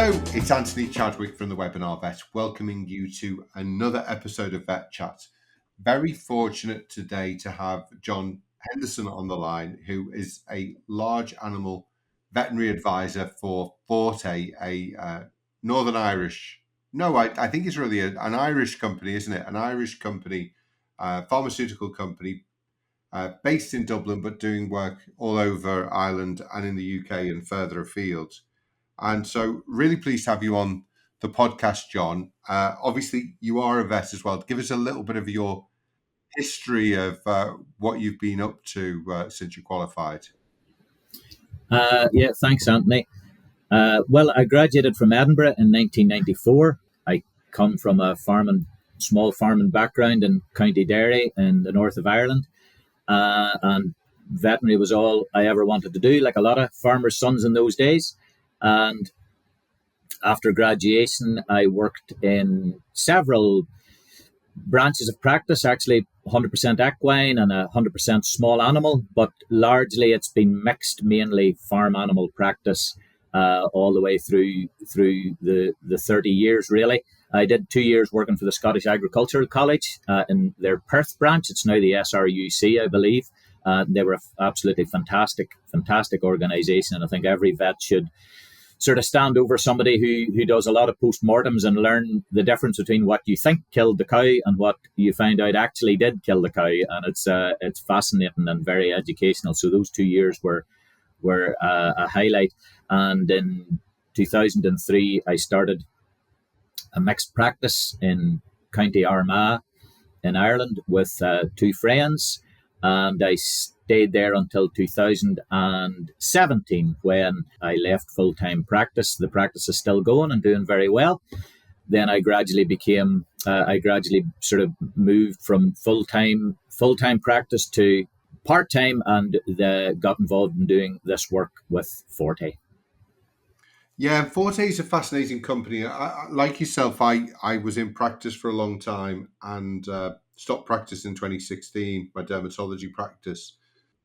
Hello, it's Anthony Chadwick from the Webinar Vet, welcoming you to another episode of VETchat. Very fortunate today to have John Henderson on the line, who is a large animal veterinary advisor for Forte, a Northern Irish, I think it's really an Irish company, isn't it? An Irish company, pharmaceutical company, based in Dublin, but doing work all over Ireland and in the UK and further afield. And so really pleased to have you on the podcast, John. Obviously, you are a vet as well. Give us a little bit of your history of what you've been up to since you qualified. Yeah, thanks, Anthony. Well, I graduated from Edinburgh in 1994. I come from a small farming background in County Derry in the north of Ireland. And veterinary was all I ever wanted to do, like a lot of farmers' sons in those days. And after graduation, I worked in several branches of practice, actually 100% equine and 100% small animal, but largely it's been mixed, mainly farm animal practice all the way through the 30 years, really. I did 2 years working for the Scottish Agricultural College in their Perth branch. It's now the SRUC, I believe. They were an absolutely fantastic organisation, and I think every vet should sort of stand over somebody who does a lot of post-mortems and learn the difference between what you think killed the cow and what you find out actually did kill the cow. And it's fascinating and very educational. So those 2 years were a highlight. And in 2003, I started a mixed practice in County Armagh in Ireland with two friends. And I stayed there until 2017 when I left full-time practice. The practice is still going and doing very well. Then I gradually sort of moved from full-time practice to part-time and got involved in doing this work with Forte. Yeah, Forte is a fascinating company. Like yourself, I was in practice for a long time and stopped practice in 2016, my dermatology practice.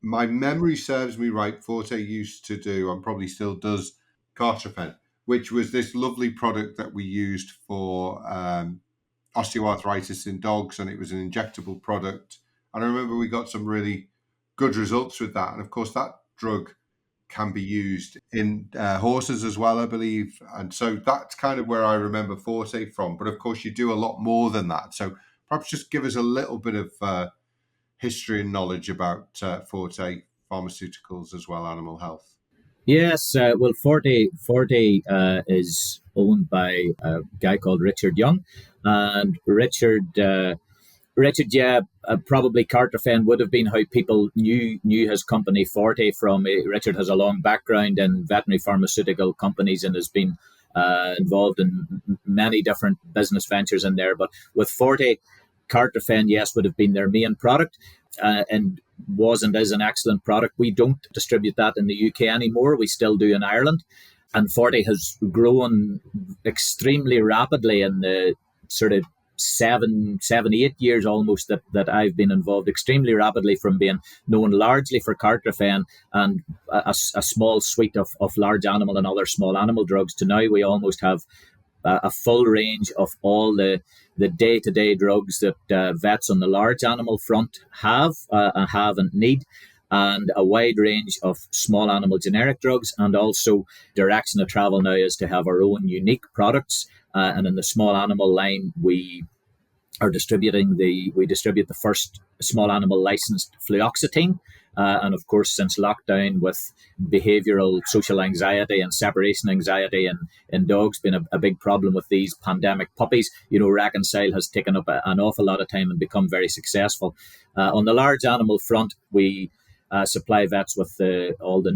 My memory serves me right, Forte used to do, and probably still does, Cartrophen, which was this lovely product that we used for osteoarthritis in dogs, and it was an injectable product. And I remember we got some really good results with that. And of course, that drug can be used in horses as well, I believe. And so that's kind of where I remember Forte from. But of course, you do a lot more than that. So perhaps just give us a little bit of history and knowledge about Forte Pharmaceuticals as well, animal health. Yes, well, Forte is owned by a guy called Richard Young. And Richard, probably Cartrophen would have been how people knew his company Forte from. Richard has a long background in veterinary pharmaceutical companies and has been involved in many different business ventures in there. But with Forte, Cartrophen, yes, would have been their main product and was and is an excellent product. We don't distribute that in the UK anymore. We still do in Ireland. And Forte has grown extremely rapidly in the sort of 8 years almost that I've been involved, extremely rapidly, from being known largely for Cartrophen and a small suite of large animal and other small animal drugs to now we almost have a full range of all the day-to-day drugs that vets on the large animal front have and need, and a wide range of small animal generic drugs, and also direction of travel now is to have our own unique products. And in the small animal line, we distribute the first small animal licensed fluoxetine. And of course, since lockdown, with behavioral social anxiety and separation anxiety in dogs being a big problem with these pandemic puppies, Reconcile has taken up an awful lot of time and become very successful. On the large animal front, we supply vets with all the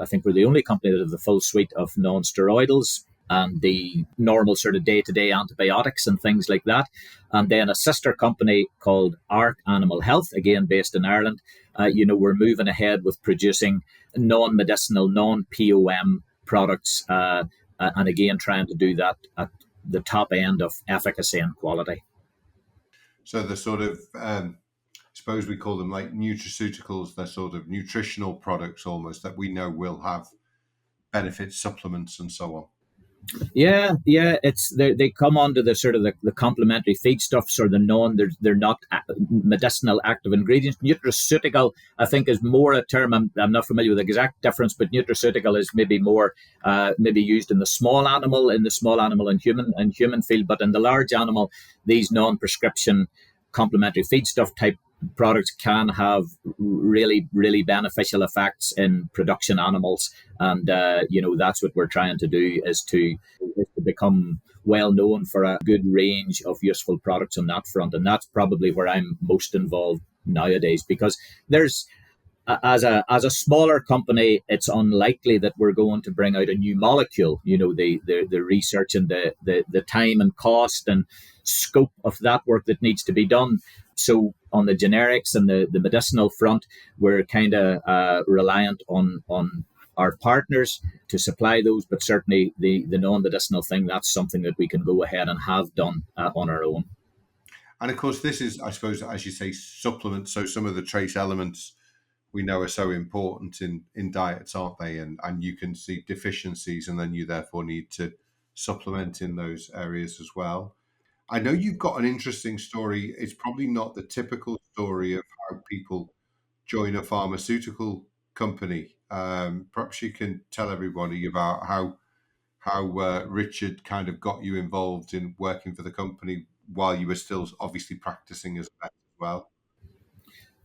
I think we're the only company that have the full suite of non-steroidals and the normal sort of day-to-day antibiotics and things like that. And then a sister company called Arc Animal Health, again based in Ireland. We're moving ahead with producing non-medicinal, non-POM products, and again trying to do that at the top end of efficacy and quality. So the sort of, I suppose we call them like nutraceuticals, they're sort of nutritional products almost that we know will have benefits, supplements and so on. Yeah. It's they come onto the sort of the complementary feedstuffs or the non. They're not medicinal active ingredients. Nutraceutical, I think, is more a term. I'm not familiar with the exact difference, but nutraceutical is maybe more maybe used in the small animal, and human field. But in the large animal, these non-prescription complementary feedstuff type products can have really beneficial effects in production animals, and that's what we're trying to do is to become well known for a good range of useful products on that front. And that's probably where I'm most involved nowadays, because there's as a smaller company, it's unlikely that we're going to bring out a new molecule. The research and the time and cost and scope of that work that needs to be done. So on the generics and the medicinal front, we're kind of reliant on our partners to supply those, but certainly the non-medicinal thing, that's something that we can go ahead and have done on our own. And of course, this is, I suppose, as you say, supplements. So some of the trace elements we know are so important in diets, aren't they? And you can see deficiencies, and then you therefore need to supplement in those areas as well. I know you've got an interesting story. It's probably not the typical story of how people join a pharmaceutical company. Perhaps you can tell everybody about how Richard kind of got you involved in working for the company while you were still obviously practicing as a vet as well.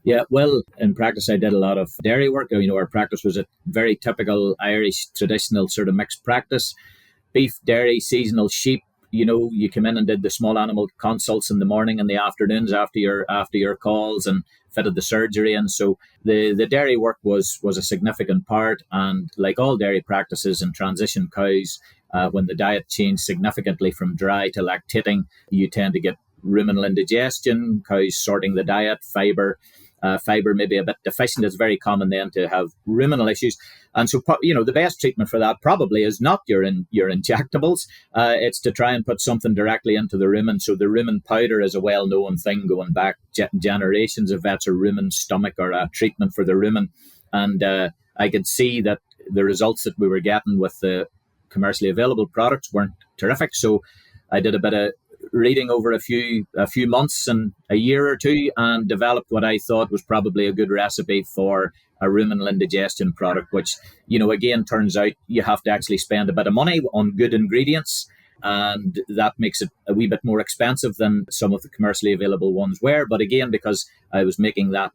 Yeah, well, in practice, I did a lot of dairy work. Our practice was a very typical Irish traditional sort of mixed practice: beef, dairy, seasonal sheep. You come in and did the small animal consults in the morning and the afternoons after your calls, and fitted the surgery. And so the dairy work was a significant part. And like all dairy practices and transition cows, when the diet changed significantly from dry to lactating, you tend to get ruminal indigestion, cows sorting the diet, fiber maybe a bit deficient. It's very common then to have ruminal issues. And so, the best treatment for that probably is not your injectables. It's to try and put something directly into the rumen. So the rumen powder is a well-known thing going back generations of vets, or rumen stomach, or a treatment for the rumen. And I could see that the results that we were getting with the commercially available products weren't terrific. So I did a bit of reading over a few months and a year or two, and developed what I thought was probably a good recipe for a ruminal indigestion product, which, again, turns out you have to actually spend a bit of money on good ingredients, and that makes it a wee bit more expensive than some of the commercially available ones were. But again, because I was making that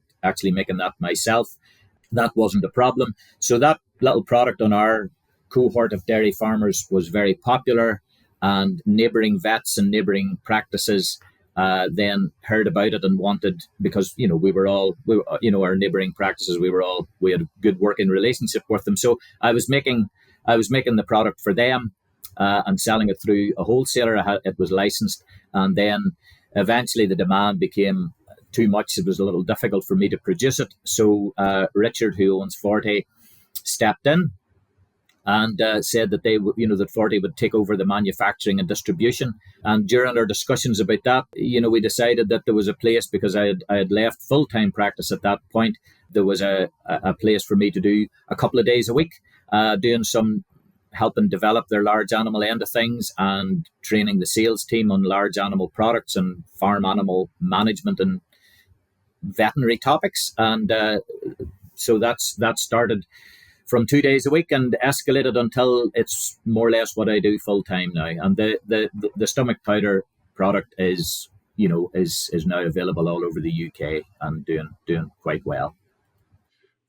myself, that wasn't a problem. So that little product on our cohort of dairy farmers was very popular, and neighbouring vets and neighbouring practices then heard about it and wanted, because our neighbouring practices, we had a good working relationship with them. So I was making the product for them, and selling it through a wholesaler. It was licensed, and then eventually the demand became too much. It was a little difficult for me to produce it. So Richard, who owns Forte, stepped in and said that that Forte would take over the manufacturing and distribution. And during our discussions about that, we decided that there was a place, because I had left full-time practice at that point. There was a place for me to do a couple of days a week, doing some helping develop their large animal end of things, and training the sales team on large animal products and farm animal management and veterinary topics. And so that started from 2 days a week, and escalated until it's more or less what I do full time now. And the stomach powder product is now available all over the UK and doing quite well.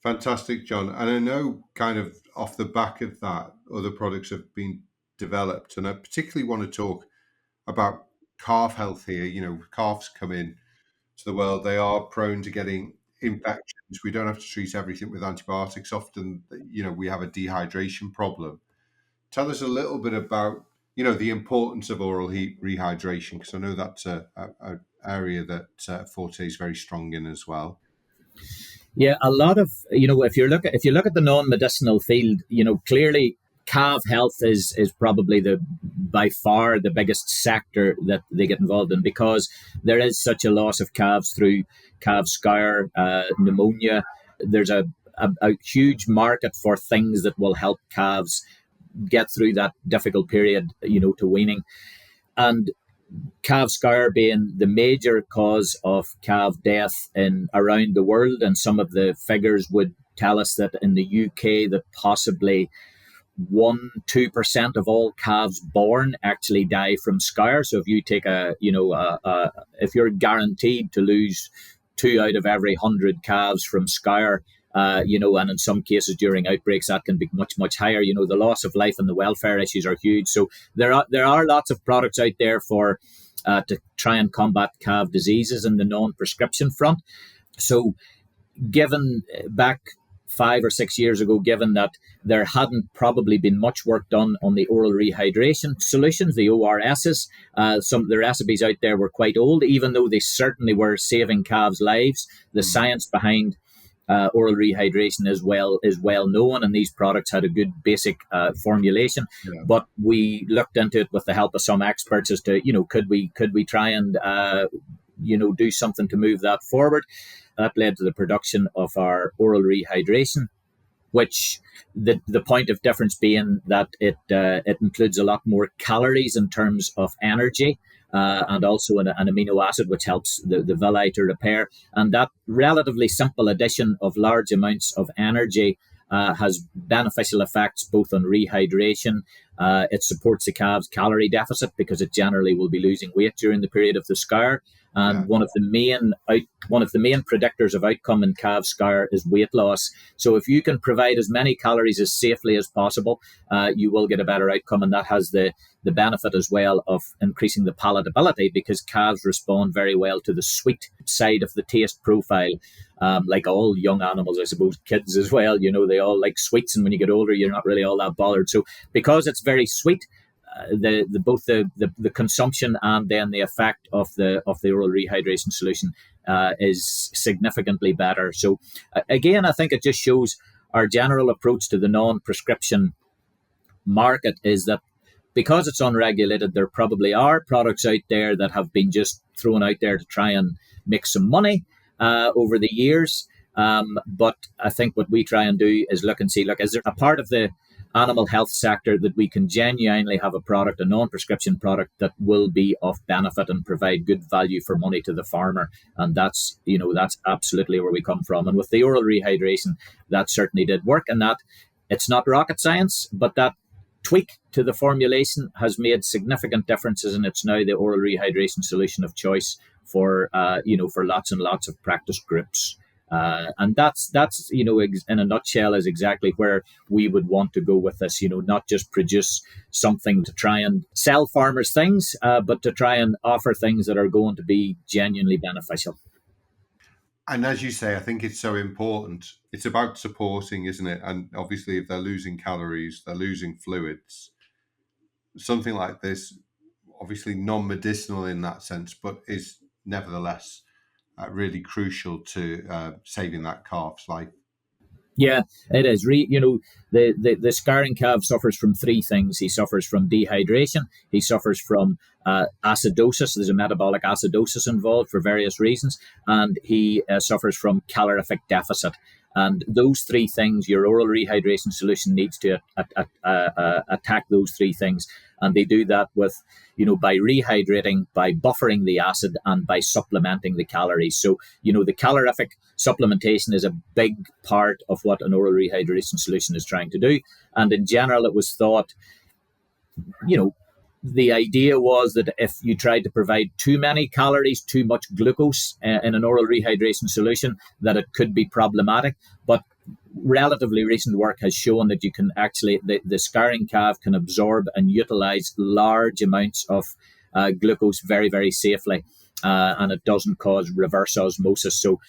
Fantastic, John. And I know, kind of off the back of that, other products have been developed. And I particularly want to talk about calf health here. Calves come in to the world, they are prone to getting infections. We don't have to treat everything with antibiotics. Often, we have a dehydration problem. Tell us a little bit about, the importance of oral heat rehydration, because I know that's a area that Forte is very strong in as well. Yeah, a lot of if you look at the non-medicinal field, clearly calf health is probably by far the biggest sector that they get involved in, because there is such a loss of calves through calf scour, pneumonia. There's a huge market for things that will help calves get through that difficult period, to weaning. And calf scour being the major cause of calf death in around the world, and some of the figures would tell us that in the UK that possibly 1-2% of all calves born actually die from scour. So if you take if you're guaranteed to lose 2 out of every 100 calves from scour, and in some cases during outbreaks that can be much, much higher. The loss of life and the welfare issues are huge. So there are lots of products out there for to try and combat calf diseases in the non-prescription front. So given back 5 or 6 years ago, given that there hadn't probably been much work done on the oral rehydration solutions, the ORSs, some of the recipes out there were quite old, even though they certainly were saving calves' lives. The science behind oral rehydration is well known, and these products had a good basic formulation. Yeah. But we looked into it with the help of some experts as to could we try and do something to move that forward. That led to the production of our oral rehydration, which the point of difference being that it includes a lot more calories in terms of energy, and also an amino acid which helps the villi to repair. And that relatively simple addition of large amounts of energy has beneficial effects both on rehydration. It supports the calf's calorie deficit because it generally will be losing weight during the period of the scour. And one of the main predictors of outcome in calf scour is weight loss. So if you can provide as many calories as safely as possible, you will get a better outcome. And that has the benefit as well of increasing the palatability, because calves respond very well to the sweet side of the taste profile. Like all young animals, I suppose, kids as well, they all like sweets. And when you get older, you're not really all that bothered. So because it's very sweet, both the consumption and then the effect of the oral rehydration solution is significantly better. So again, I think it just shows our general approach to the non-prescription market is that because it's unregulated, there probably are products out there that have been just thrown out there to try and make some money over the years. But I think what we try and do is look and see, is there a part of the animal health sector that we can genuinely have a non-prescription product that will be of benefit and provide good value for money to the farmer. And that's absolutely where we come from. And with the oral rehydration, that certainly did work, and that it's not rocket science, but that tweak to the formulation has made significant differences, and it's now the oral rehydration solution of choice for lots and lots of practice groups. And that's in a nutshell is exactly where we would want to go with this. Not just produce something to try and sell farmers things, but to try and offer things that are going to be genuinely beneficial. And as you say, I think it's so important. It's about supporting, isn't it? And obviously, if they're losing calories, they're losing fluids. Something like this, obviously non-medicinal in that sense, but is nevertheless really crucial to saving that calf's life. Yeah, it is. The scarring calf suffers from three things. He suffers from dehydration. He suffers from acidosis. There's a metabolic acidosis involved for various reasons. And he suffers from calorific deficit. And those three things, your oral rehydration solution needs to attack those three things. And they do that with, by rehydrating, by buffering the acid, and by supplementing the calories. So, the calorific supplementation is a big part of what an oral rehydration solution is trying to do. And in general, it was thought, the idea was that if you tried to provide too many calories, too much glucose in an oral rehydration solution, that it could be problematic. But relatively recent work has shown that you can actually, the scarring calf can absorb and utilize large amounts of glucose very, very safely. And it doesn't cause reverse osmosis. So,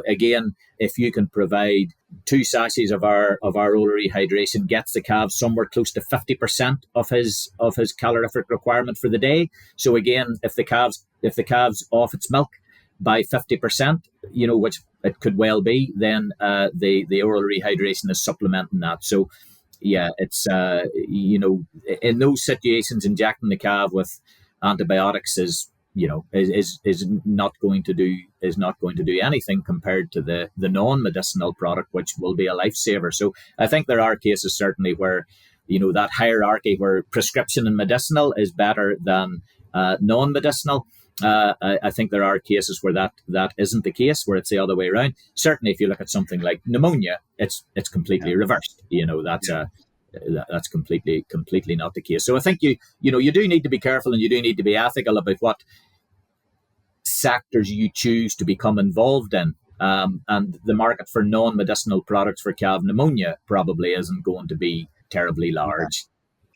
again, if you can provide 2 sachets of our oral rehydration, gets the calf somewhere close to 50% of his calorific requirement for the day. So again, if the calf's off its milk by 50%, which it could well be, then the oral rehydration is supplementing that. So yeah, it's in those situations, injecting the calf with antibiotics is not going to do anything compared to the non-medicinal product, which will be a lifesaver. So I think there are cases certainly where that hierarchy where prescription and medicinal is better than non-medicinal. I think there are cases where that isn't the case, where it's the other way around. Certainly, if you look at something like pneumonia, it's completely reversed. That's completely not the case. So I think you do need to be careful, and you do need to be ethical about what sectors you choose to become involved in. And the market for non-medicinal products for calf pneumonia probably isn't going to be terribly large.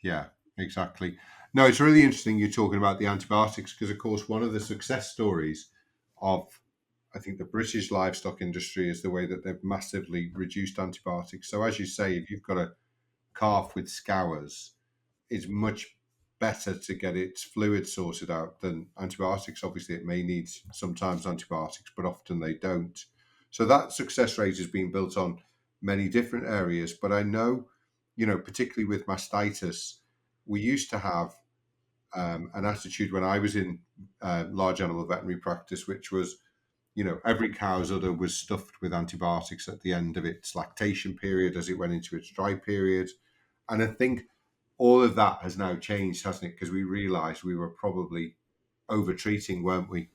Yeah, exactly. No, it's really interesting you're talking about the antibiotics, because, of course, one of the success stories of, I think, the British livestock industry is the way that they've massively reduced antibiotics. So, as you say, if you've got a calf with scours, it's much better to get its fluid sorted out than antibiotics. Obviously, it may need sometimes antibiotics, but often they don't. So that success rate has been built on many different areas. But I know, particularly with mastitis, we used to have an attitude when I was in large animal veterinary practice, which was, every cow's udder was stuffed with antibiotics at the end of its lactation period as it went into its dry period. And I think all of that has now changed, hasn't it? Because we realised we were probably over-treating, weren't we?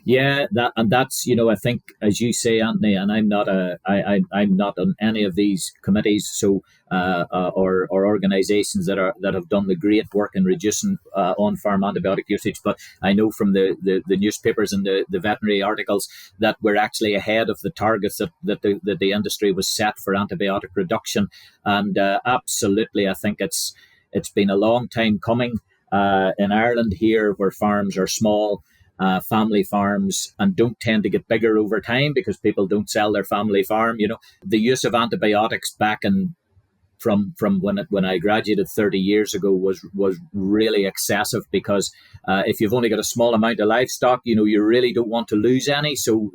Yeah, that's I think, as you say, Anthony, and I'm not on any of these committees, so or organisations that have done the great work in reducing on farm antibiotic usage. But I know from the newspapers and the veterinary articles that we're actually ahead of the targets that the industry was set for antibiotic reduction, and absolutely, I think it's been a long time coming. In Ireland here, where farms are small, family farms, and don't tend to get bigger over time because people don't sell their family farm. The use of antibiotics back in from when I graduated 30 years ago was really excessive, because if you've only got a small amount of livestock, you really don't want to lose any. So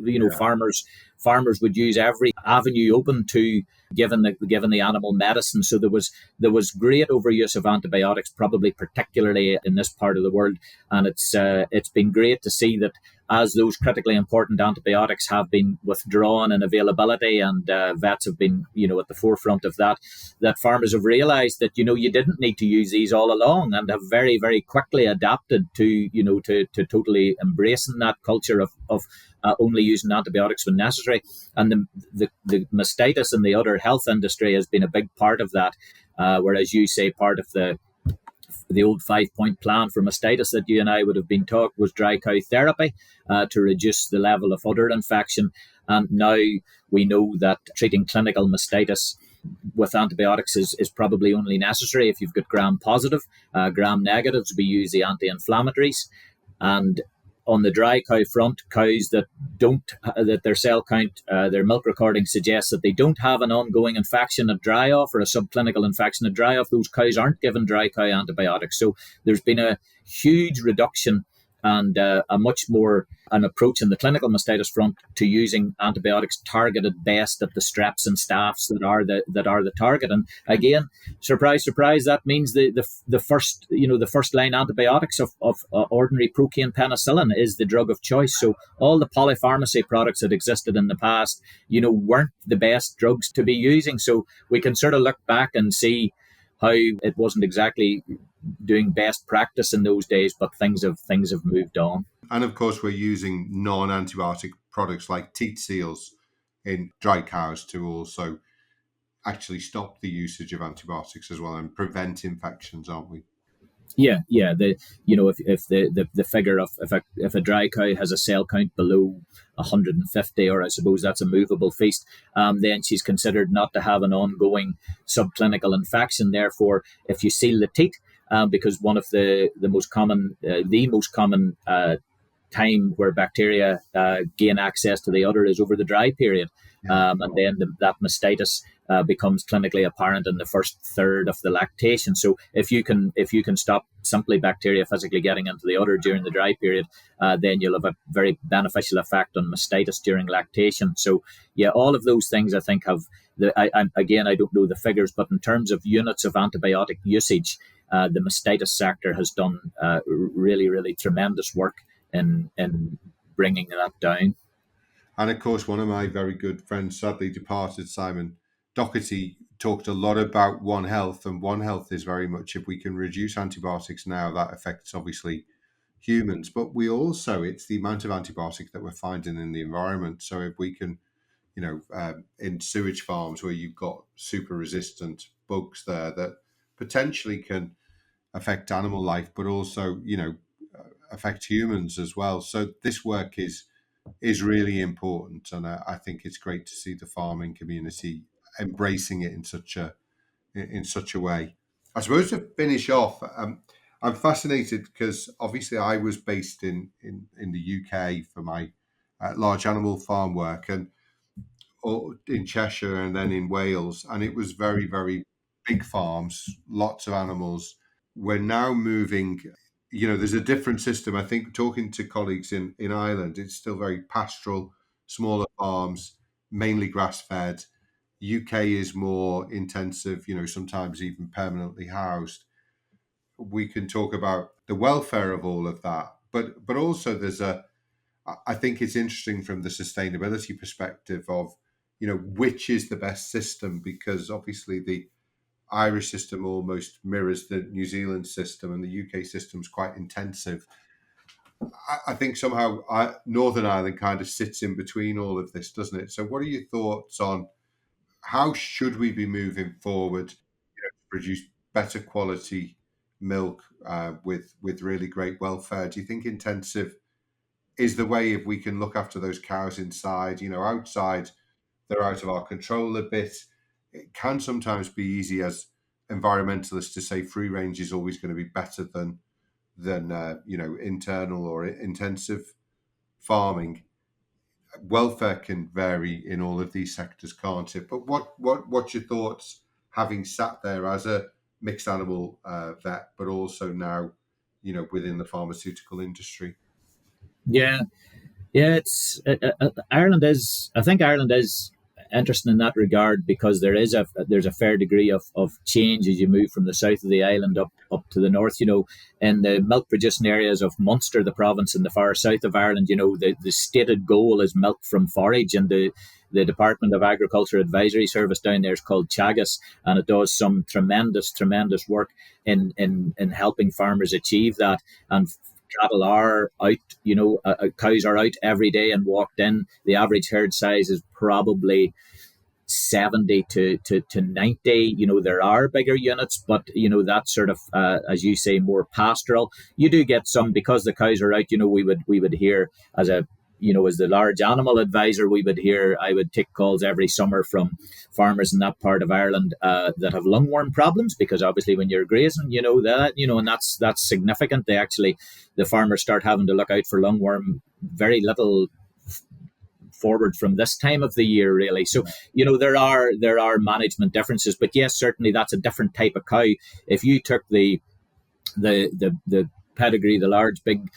farmers would use every avenue open to given the animal medicine. So there was great overuse of antibiotics, probably particularly in this part of the world, and it's been great to see that as those critically important antibiotics have been withdrawn in availability, and vets have been at the forefront of that farmers have realised that you didn't need to use these all along, and have very, very quickly adapted to to totally embracing that culture of only using antibiotics when necessary. And the mastitis and the other health industry has been a big part of that, whereas you say part of the old 5-point plan for mastitis that you and I would have been taught was dry cow therapy to reduce the level of udder infection. And now we know that treating clinical mastitis with antibiotics is probably only necessary if you've got gram positive. Gram negatives, we use the anti-inflammatories. And on the dry cow front, cows that their cell count, their milk recording suggests that they don't have an ongoing infection at dry off or a subclinical infection at dry off, those cows aren't given dry cow antibiotics. So there's been a huge reduction and a much more an approach in the clinical mastitis front to using antibiotics targeted best at the streps and staphs that are the target. And again, surprise, surprise, that means the first line antibiotics of ordinary procaine penicillin is the drug of choice. So all the polypharmacy products that existed in the past, weren't the best drugs to be using. So we can sort of look back and see how it wasn't exactly doing best practice in those days, but things have moved on. And of course, we're using non-antibiotic products like teat seals in dry cows to also actually stop the usage of antibiotics as well and prevent infections, aren't we? Yeah. If the figure of if a dry cow has a cell count below 150, or I suppose that's a movable feast, then she's considered not to have an ongoing subclinical infection. Therefore, if you seal the teat, because one of the most common time where bacteria gain access to the udder is over the dry period, and then that mastitis becomes clinically apparent in the first third of the lactation. So if you can stop simply bacteria physically getting into the udder during the dry period, then you'll have a very beneficial effect on mastitis during lactation. So yeah, all of those things I think have I don't know the figures, but in terms of units of antibiotic usage, the mastitis sector has done really, really tremendous work in bringing that down. And of course, one of my very good friends, sadly departed, Simon Doherty, talked a lot about One Health, and One Health is very much if we can reduce antibiotics now, that affects obviously humans, but we also it's the amount of antibiotic that we're finding in the environment. So if we can, in sewage farms where you've got super resistant bugs there that potentially can affect animal life, but also affect humans as well. So this work is really important, and I think it's great to see the farming community embracing it in such a way. I suppose to finish off, I'm fascinated because obviously I was based in the UK for my large animal farm work, and or in Cheshire and then in Wales, and it was very big farms, lots of animals. We're now moving. There's a different system. I think talking to colleagues in Ireland, it's still very pastoral, smaller farms, mainly grass fed. UK is more intensive, sometimes even permanently housed. We can talk about the welfare of all of that, but also I think it's interesting from the sustainability perspective of, which is the best system, because obviously the Irish system almost mirrors the New Zealand system, and the UK system is quite intensive. I think somehow Northern Ireland kind of sits in between all of this, doesn't it? So, what are your thoughts on how should we be moving forward, to produce better quality milk with really great welfare? Do you think intensive is the way if we can look after those cows inside? Outside they're out of our control a bit. It can sometimes be easy as environmentalists to say free range is always going to be better than internal or intensive farming. Welfare can vary in all of these sectors, can't it? But what's your thoughts, having sat there as a mixed animal vet, but also now, within the pharmaceutical industry? Yeah, yeah. It's Ireland is. I think Ireland is interesting in that regard because there's a fair degree of change as you move from the south of the island up to the north. In the milk producing areas of Munster, the province in the far south of Ireland, the stated goal is milk from forage, and the Department of Agriculture Advisory Service down there is called Chagas, and it does some tremendous work in helping farmers achieve that. And cattle are out, cows are out every day and walked in. The average herd size is probably 70 to 90. There are bigger units, but that's sort of as you say, more pastoral. You do get some, because the cows are out. We would hear as the large animal advisor, I would take calls every summer from farmers in that part of Ireland that have lungworm problems, because obviously when you're grazing, and that's significant. The farmers start having to look out for lungworm very little forward from this time of the year, really. So there are management differences, but yes, certainly that's a different type of cow. If you took the pedigree, the large big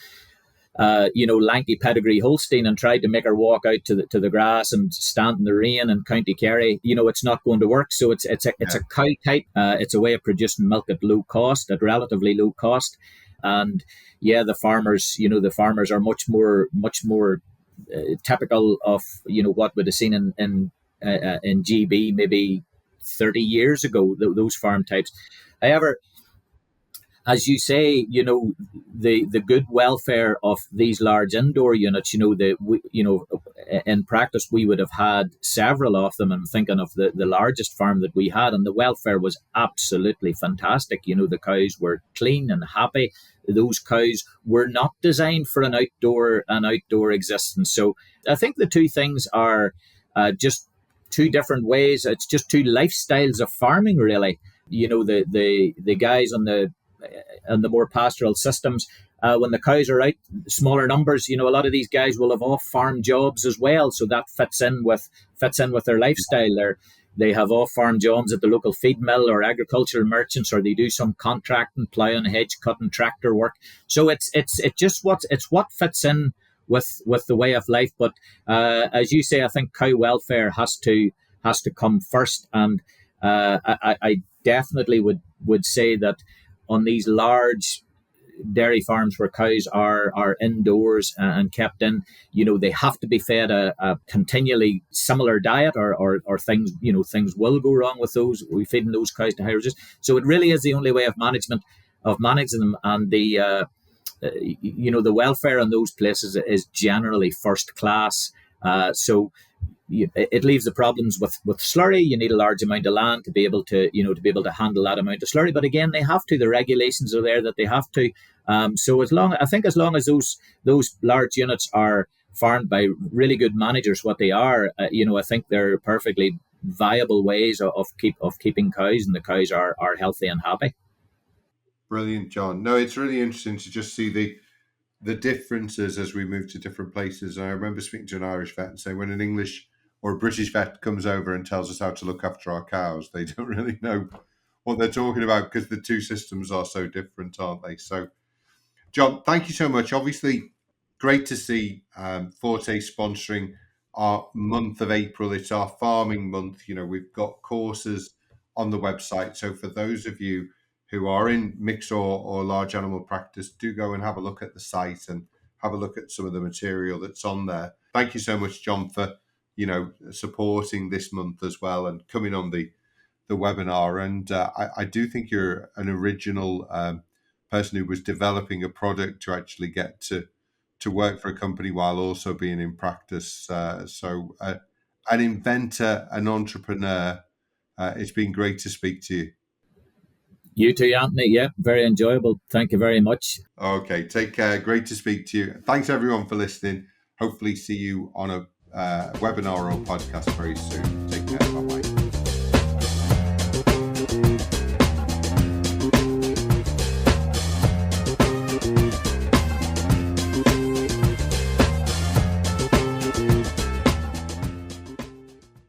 lanky pedigree Holstein, and tried to make her walk out to the grass and stand in the rain in County Kerry, it's not going to work. So it's a cow type. It's a way of producing milk at relatively low cost, and yeah, the farmers are much more typical of what would have seen in GB maybe 30 years ago. Those farm types, however, as you say, the good welfare of these large indoor units. In practice, we would have had several of them. I'm thinking of the largest farm that we had, and the welfare was absolutely fantastic. The cows were clean and happy. Those cows were not designed for an outdoor existence. So I think the two things are just two different ways. It's just two lifestyles of farming, really. The guys on the more pastoral systems, when the cows are out, smaller numbers, a lot of these guys will have off-farm jobs as well, so that fits in with their lifestyle. They have off-farm jobs at the local feed mill or agricultural merchants, or they do some contracting, ploughing, hedge cutting, tractor work. So it's what fits in with the way of life. But as you say, I think cow welfare has to come first, and I definitely would say that on these large dairy farms where cows are indoors and kept in, they have to be fed a continually similar diet, or things, things will go wrong with those. We feeding those cows to high resist. So it really is the only way of managing them, and the welfare in those places is generally first class. So it leaves the problems with slurry. You need a large amount of land to be able to handle that amount of slurry. But again, they have to. The regulations are there that they have to. So as long as those large units are farmed by really good managers, what they are, I think they're perfectly viable ways of keeping cows, and the cows are healthy and happy. Brilliant, John. No, it's really interesting to just see the differences as we move to different places. And I remember speaking to an Irish vet and saying, when an English or a British vet comes over and tells us how to look after our cows, they don't really know what they're talking about, because the two systems are so different, aren't they? So, John, thank you so much. Obviously, great to see Forte sponsoring our month of April. It's our farming month. We've got courses on the website. So for those of you who are in mixed or large animal practice, do go and have a look at the site and have a look at some of the material that's on there. Thank you so much, John, for supporting this month as well and coming on the webinar. And I do think you're an original person who was developing a product to actually get to work for a company while also being in practice. So an inventor, an entrepreneur. It's been great to speak to you. You too, Anthony. Yeah, very enjoyable. Thank you very much. Okay, take care. Great to speak to you. Thanks everyone for listening. Hopefully see you on a webinar or podcast very soon. Take care. Bye-bye.